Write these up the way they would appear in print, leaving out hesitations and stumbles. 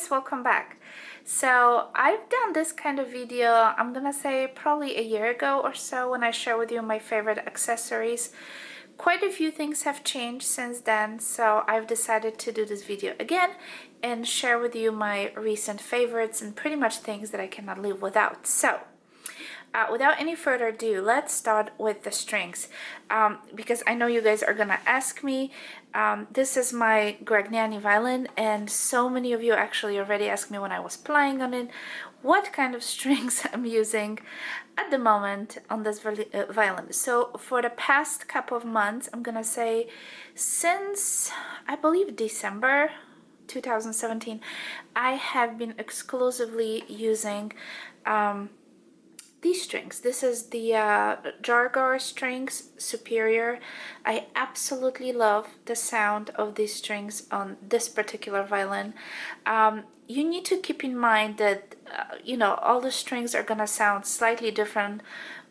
guys, welcome back. So I've done this kind of video, I'm gonna say probably a year ago or so, when I share with you my favorite accessories. Quite a few things have changed since then, so I've decided to do this video again and share with you my recent favorites and pretty much things that I cannot live without. So without any further ado, let's start with the strings, because I know you guys are gonna ask me. This is my Gragnani violin, and so many of you actually already asked me when I was playing on it what kind of strings I'm using at the moment on this violin. So for the past couple of months, I'm gonna say since I believe December 2017, I have been exclusively using these strings. This is the Jargar strings Superior. I absolutely love the sound of these strings on this particular violin. You need to keep in mind that you know, all the strings are gonna sound slightly different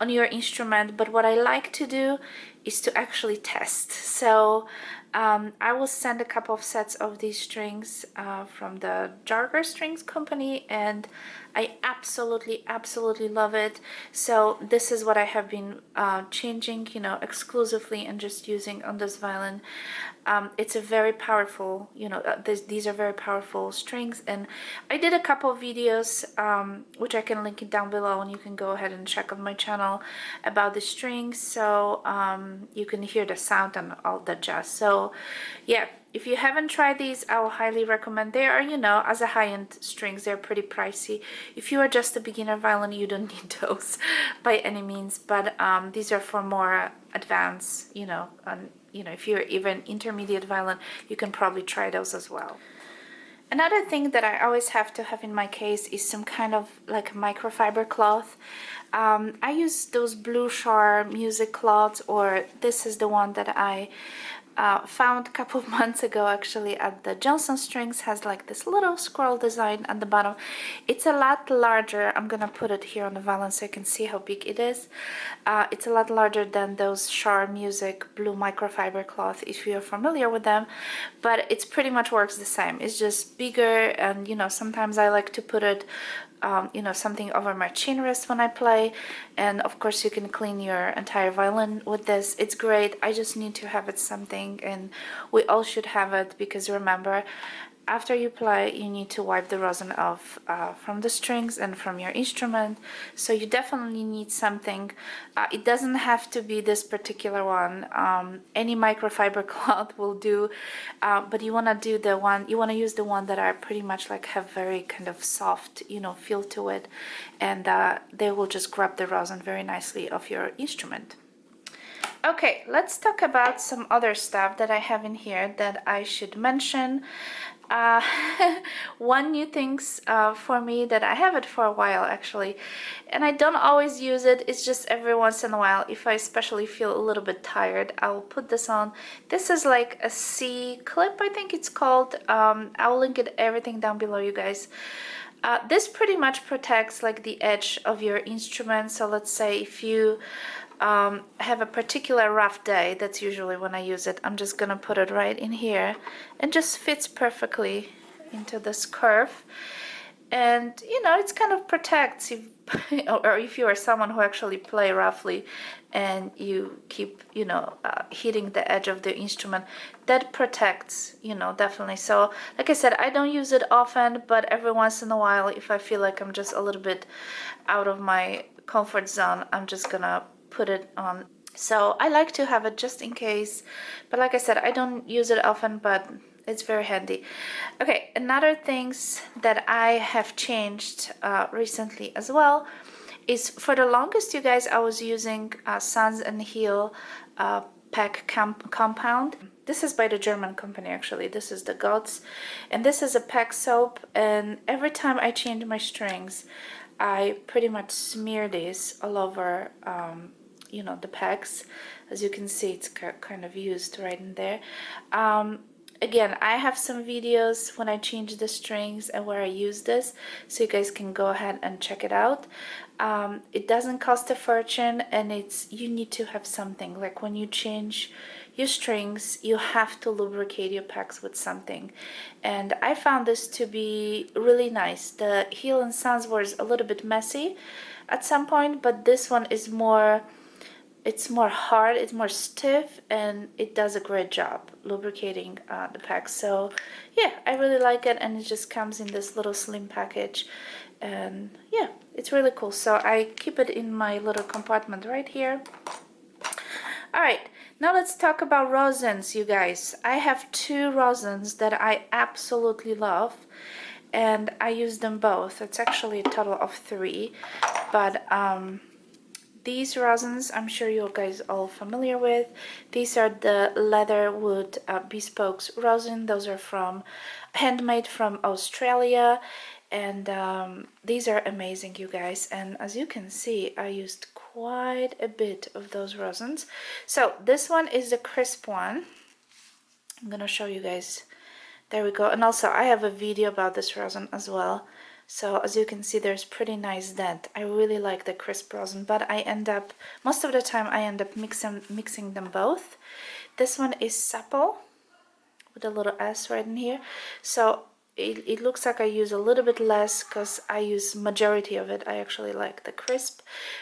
on your instrument, but what I like to do is to actually test. So I will send a couple of sets of these strings from the Jargar Strings company, and I absolutely love it. So this is what I have been changing, you know, exclusively and just using on this violin. It's a very powerful, you know, these are very powerful strings, and I did a couple of videos which I can link it down below, and you can go ahead and check on my channel about the strings, so you can hear the sound and all that jazz. So yeah, if you haven't tried these, I will highly recommend. They are, you know, as a high-end strings, they're pretty pricey. If you are just a beginner violin, you don't need those by any means, but these are for more advanced, you know, you know, if you're even intermediate violin, you can probably try those as well. Another thing that I always have to have in my case is some kind of like microfiber cloth. I use those Blue Char music cloths, or this is the one that I found a couple of months ago actually at the Johnson Strings. Has like this little squirrel design at the bottom. It's a lot larger. I'm gonna put it here on the violin so you can see how big it is. It's a lot larger than those Char Music blue microfiber cloth, if you're familiar with them, but it's pretty much works the same. It's just bigger, and you know, sometimes I like to put it you know, something over my chin rest when I play, and of course you can clean your entire violin with this. It's great. I just need to have it something, and we all should have it, because remember, after you play, you need to wipe the rosin off from the strings and from your instrument, so you definitely need something. It doesn't have to be this particular one. Any microfiber cloth will do, but you want to do the one, you want to use the one that are pretty much like have very kind of soft, you know, feel to it, and they will just grab the rosin very nicely off your instrument. Okay, let's talk about some other stuff that I have in here that I should mention. One new things for me that I have it for a while actually, and I don't always use it. It's just every once in a while, if I especially feel a little bit tired, I will put this on. This is like a C clip, I think it's called. I'll link it everything down below, you guys. This pretty much protects like the edge of your instrument. So let's say if you have a particular rough day, that's usually when I use it. I'm just gonna put it right in here, and just fits perfectly into this curve, and you know, it's kind of protects if or if you are someone who actually play roughly and you keep, you know, hitting the edge of the instrument, that protects, you know, definitely. So like I said, I don't use it often, but every once in a while, if I feel like I'm just a little bit out of my comfort zone, I'm just gonna put it on. So I like to have it just in case, but like I said, I don't use it often, but it's very handy. Okay, another things that I have changed recently as well is, for the longest, you guys, I was using Suns and Heel pack compound. This is by the German company actually. This is the Gods, and this is a pack soap, and every time I change my strings, I pretty much smear this all over you know, the packs. As you can see, it's kind of used right in there. Again, I have some videos when I change the strings and where I use this, so you guys can go ahead and check it out. It doesn't cost a fortune, and it's, you need to have something like when you change your strings, you have to lubricate your packs with something. And I found this to be really nice. The Heel and Sons was a little bit messy at some point, but this one is more, it's more hard, it's more stiff, and it does a great job lubricating the pack. So yeah, I really like it, and it just comes in this little slim package, and yeah, it's really cool. So I keep it in my little compartment right here. All right, now let's talk about rosins, you guys. I have two rosins that I absolutely love, and I use them both. It's actually a total of 3, but these rosins, I'm sure you guys are all familiar with. These are the Leatherwood Bespoke rosin. Those are handmade from Australia, and these are amazing, you guys. And as you can see, I used quite a bit of those rosins. So this one is the crisp one. I'm gonna show you guys. There we go. And also I have a video about this rosin as well. So as you can see, there's pretty nice dent. I really like the crisp rosin, but I end up, most of the time I end up mixing them both. This one is supple with a little S right in here. So it looks like I use a little bit less because I use majority of it. I actually like the crisp,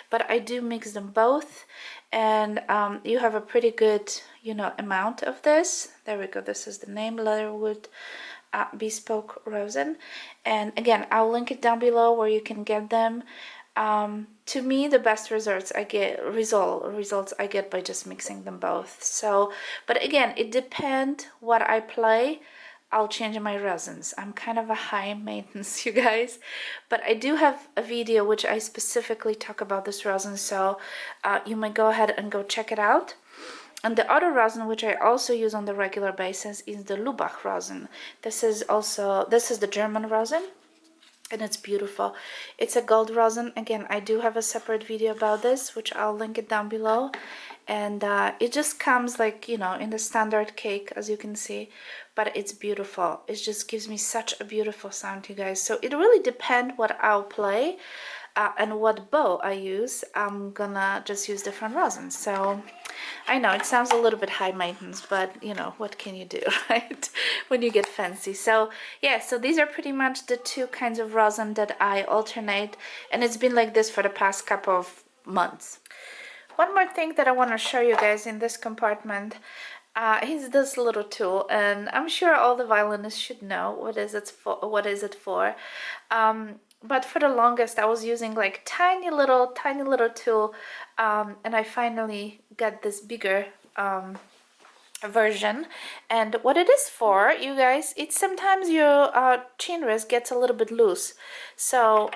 but I do mix them both, and you have a pretty good, you know, amount of this. There we go. This is the name, Leatherwood Bespoke rosin, and again, I'll link it down below where you can get them. To me, the best results I get by just mixing them both. So, but again, it depends what I play. I'll change my resins. I'm kind of a high maintenance, you guys, but I do have a video which I specifically talk about this resin, so you might go ahead and go check it out. And the other rosin which I also use on the regular basis is the Lubach rosin. This is the German rosin, and it's beautiful. It's a gold rosin. Again, I do have a separate video about this, which I'll link it down below. And it just comes like, you know, in the standard cake, as you can see, but it's beautiful. It just gives me such a beautiful sound, you guys. So it really depends what I'll play and what bow I use. I'm gonna just use different rosins. So I know it sounds a little bit high maintenance, but you know, what can you do, right? When you get fancy. So yeah, so these are pretty much the two kinds of rosin that I alternate, and it's been like this for the past couple of months. One more thing that I want to show you guys in this compartment is this little tool, and I'm sure all the violinists should know what is it for. But for the longest I was using like tiny little tool, and I finally got this bigger version. And what it is for, you guys, it's sometimes your chin rest gets a little bit loose, so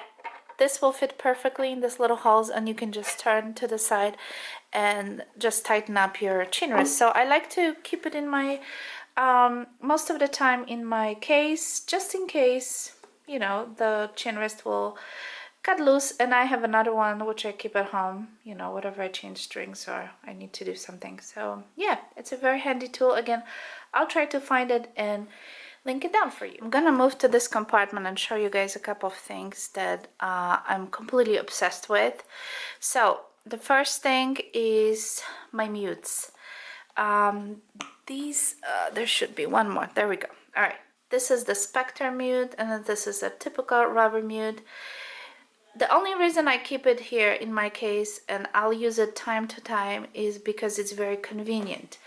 this will fit perfectly in this little holes, and you can just turn to the side and just tighten up your chin rest. So I like to keep it in my most of the time in my case, just in case, you know, the chin rest will cut loose. And I have another one which I keep at home, you know, whatever I change strings or I need to do something. So yeah, it's a very handy tool. Again, I'll try to find it and link it down for you. I'm gonna move to this compartment and show you guys a couple of things that I'm completely obsessed with. So the first thing is my mutes. There should be one more. There we go. All right, this is the Spectre mute, and then this is a typical rubber mute. The only reason I keep it here in my case, and I'll use it time to time, is because it's very convenient.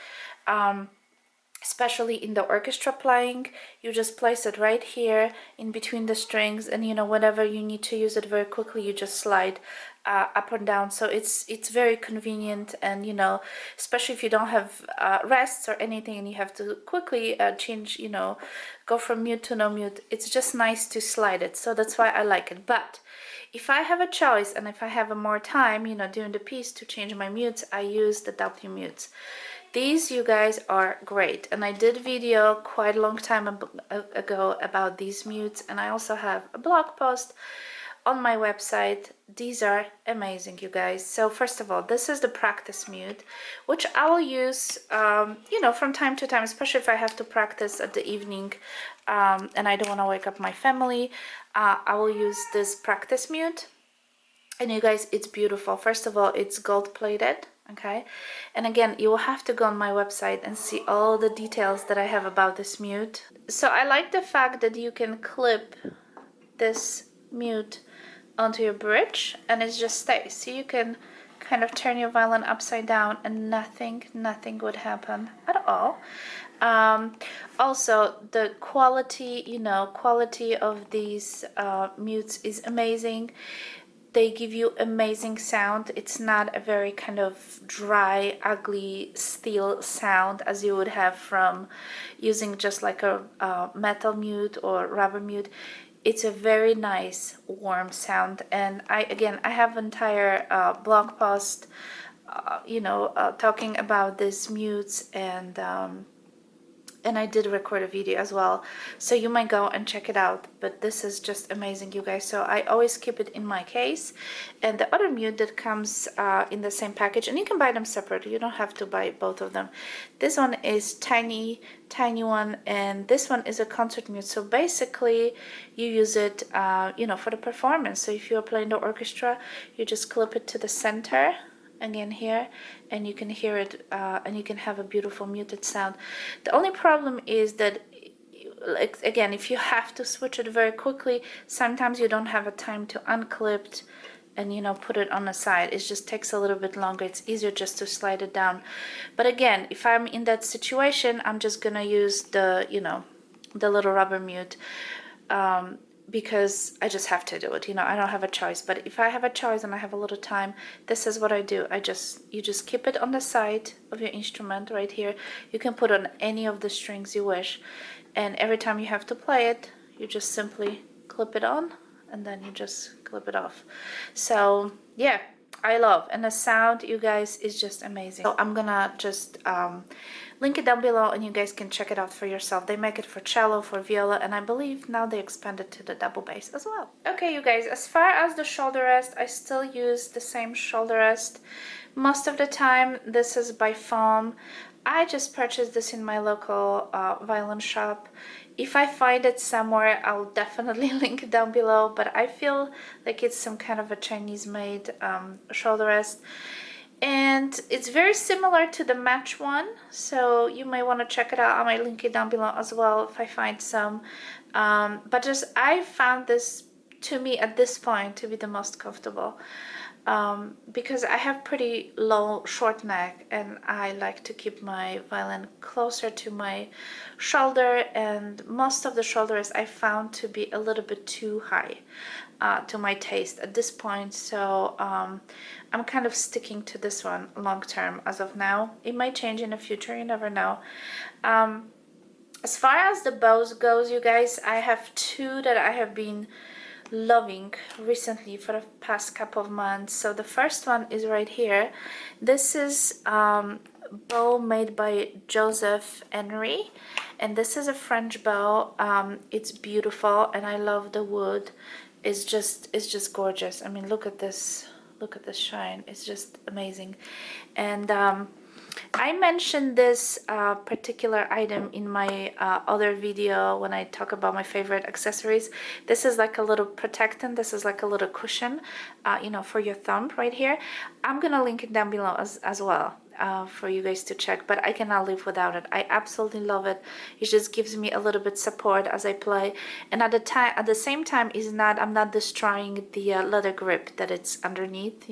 Especially in the orchestra playing, you just place it right here in between the strings, and you know, whenever you need to use it very quickly, you just slide up and down. So it's very convenient, and you know, especially if you don't have rests or anything and you have to quickly change, you know, go from mute to no mute, it's just nice to slide it. So that's why I like it. But if I have a choice and if I have more time, you know, during the piece to change my mutes, I use the W mutes. These, you guys, are great, and I did a video quite a long time ago about these mutes, and I also have a blog post on my website. These are amazing, you guys. So first of all, this is the practice mute, which I will use, you know, from time to time, especially if I have to practice at the evening and I don't want to wake up my family. I will use this practice mute, and you guys, it's beautiful. First of all, it's gold plated. Okay, and again, you will have to go on my website and see all the details that I have about this mute. So I like the fact that you can clip this mute onto your bridge and it just stays. So you can kind of turn your violin upside down and nothing would happen at all. Also, the quality, quality of these mutes is amazing. They give you amazing sound. It's not a very kind of dry, ugly steel sound as you would have from using just like a metal mute or rubber mute. It's a very nice warm sound, and I have entire blog post talking about these mutes, and I did record a video as well, so you might go and check it out. But this is just amazing, you guys. So I always keep it in my case. And the other mute that comes in the same package, and you can buy them separately, you don't have to buy both of them. This one is tiny one, and this one is a concert mute. So basically you use it for the performance. So if you're playing the orchestra, you just clip it to the center again here, and you can hear it, and you can have a beautiful muted sound. The only problem is that, like, again, if you have to switch it very quickly, sometimes you don't have a time to unclip it and put it on the side. It just takes a little bit longer. It's easier just to slide it down. But again, if I'm in that situation, I'm just gonna use the the little rubber mute, because I just have to do it. I don't have a choice. But if I have a choice and I have a little time, this is what I do. You just keep it on the side of your instrument right here. You can put on any of the strings you wish, and every time you have to play it, you just simply clip it on, and then you just clip it off. So yeah, I love, and the sound, you guys, is just amazing. So I'm gonna just link it down below, and you guys can check it out for yourself. They make it for cello, for viola, and I believe now they expanded to the double bass as well. Okay, you guys, as far as the shoulder rest, I still use the same shoulder rest most of the time. This is by Foam. I just purchased this in my local violin shop. If I find it somewhere, I'll definitely link it down below, but I feel like it's some kind of a Chinese-made shoulder rest. And it's very similar to the match one, so you may want to check it out. I might link it down below as well if I find some. But just, I found this, to me at this point, to be the most comfortable. Because I have pretty low short neck, and I like to keep my violin closer to my shoulder, and most of the shoulders I found to be a little bit too high to my taste at this point. So I'm kind of sticking to this one long term as of now. It might change in the future, you never know. As far as the bows goes, you guys, I have two that I have been loving recently for the past couple of months. So the first one is right here. This is bow made by Joseph Henry, and this is a French bow. It's beautiful, and I love the wood. It's just gorgeous. I mean, look at this shine. It's just amazing. And I mentioned this particular item in my other video when I talk about my favorite accessories. This is like a little protectant. This is like a little cushion, for your thumb right here. I'm gonna link it down below as well for you guys to check, but I cannot live without it. I absolutely love it. It just gives me a little bit support as I play, and at the same time, I'm not destroying the leather grip that it's underneath.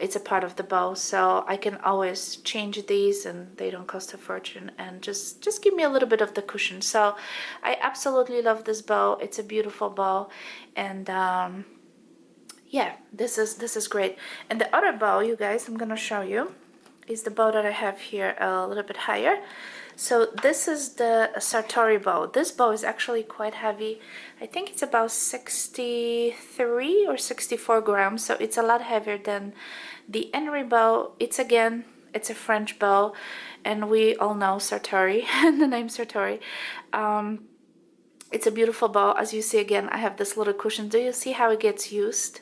It's a part of the bow, so I can always change these, and they don't cost a fortune, and just give me a little bit of the cushion. So I absolutely love this bow. It's a beautiful bow, and yeah, this is great. And the other bow, you guys, I'm gonna show you, is the bow that I have here a little bit higher. So this is the Sartori bow. This bow is actually quite heavy. I think it's about 63 or 64 grams, so it's a lot heavier than the Henry bow. It's a French bow, and we all know Sartori, the name Sartori. It's a beautiful bow. As you see, again, I have this little cushion. Do you see how it gets used?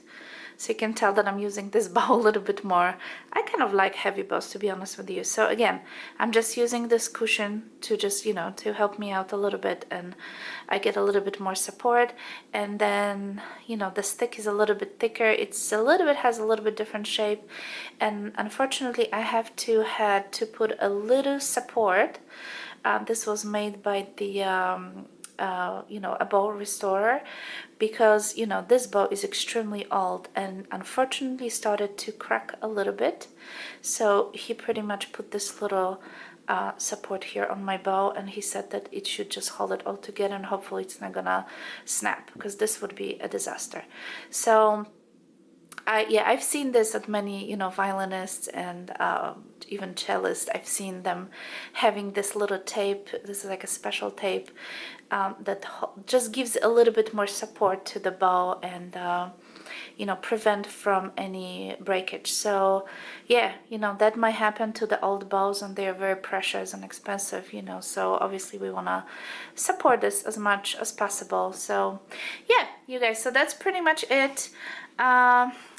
So you can tell that I'm using this bow a little bit more. I kind of like heavy bows, to be honest with you. So again, I'm just using this cushion to just, you know, to help me out a little bit, and I get a little bit more support. And then, you know, the stick is a little bit thicker. It's a little bit, has a little bit different shape. And unfortunately, I had to put a little support. This was made by the you know, a bow restorer, because, you know, this bow is extremely old and unfortunately started to crack a little bit. So he pretty much put this little support here on my bow, and he said that it should just hold it all together, and hopefully it's not gonna snap, because this would be a disaster. So yeah, I've seen this at many, you know, violinists and even cellists. I've seen them having this little tape. This is like a special tape that just gives a little bit more support to the bow and, you know, prevent from any breakage. So yeah, you know, that might happen to the old bows, and they're very precious and expensive, you know, so obviously we want to support this as much as possible. So yeah, you guys, so that's pretty much it.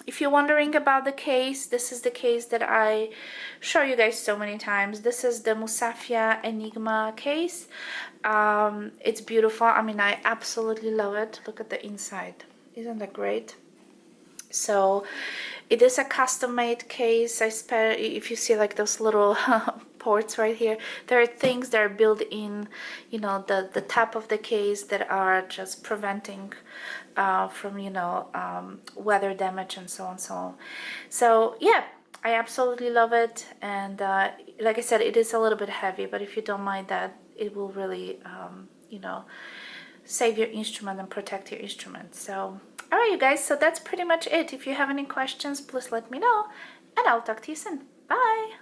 If you're wondering about the case, this is the case that I show you guys so many times. This is the Musafia Enigma case. It's beautiful. I mean, I absolutely love it. Look at the inside. Isn't that great? So it is a custom-made case. If you see like those little ports right here, there are things that are built in, you know, the top of the case that are just preventing from, you know, weather damage and so on, so on. So yeah, I absolutely love it. And like I said, it is a little bit heavy, but if you don't mind that, it will really, you know, save your instrument and protect your instrument. So all right, you guys, so that's pretty much it. If you have any questions, please let me know, and I'll talk to you soon. Bye.